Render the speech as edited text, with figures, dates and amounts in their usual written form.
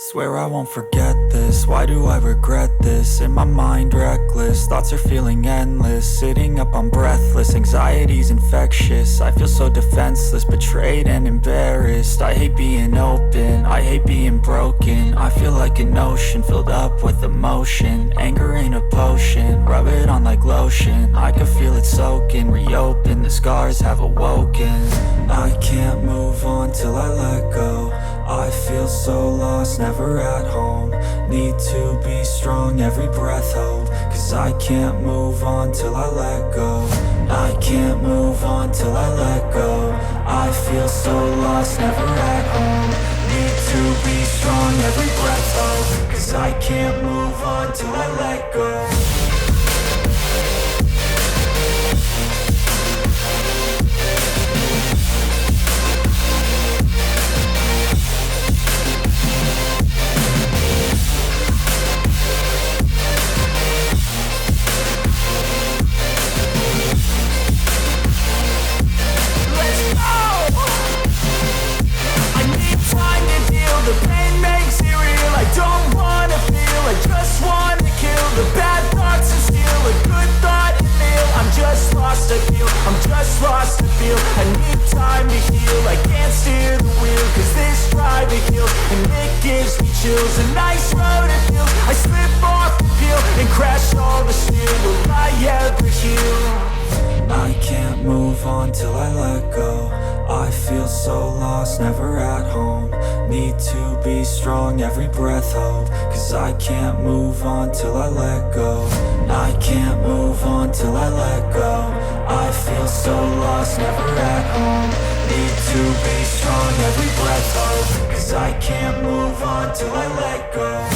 Swear I won't forget this, why do I regret this? In my mind reckless, thoughts are feeling endless. Sitting up, I'm breathless, anxiety's infectious. I feel so defenseless, betrayed and embarrassed. I hate being open, I hate being broken. I feel like an ocean filled up with emotion. Anger ain't a potion, rub it on like lotion. I can feel it soaking, reopen, the scars have awoken. I can't move on till I let go. I feel so lost, never at home. Need to be strong, every breath hold. Cause I can't move on till I let go. I can't move on till I let go. I feel so lost, never at home. Need to be strong, every breath hold. Cause I can't move on till I let go. The pain makes it real, I don't wanna feel, I just wanna kill the bad thoughts and steal a good thought and feel. I'm just lost, I feel, I'm just lost, I feel. I need time to heal, I can't steer the wheel. Cause this driving hill, and it gives me chills. A nice road it feels, I slip off the peel and crash all the steel. Will I ever heal? I can't move on till I let go. I feel so lost, never at home. Need to be strong, every breath hold. Cause I can't move on till I let go. I can't move on till I let go. I feel so lost, never at home. Need to be strong, every breath hold. Cause I can't move on till I let go.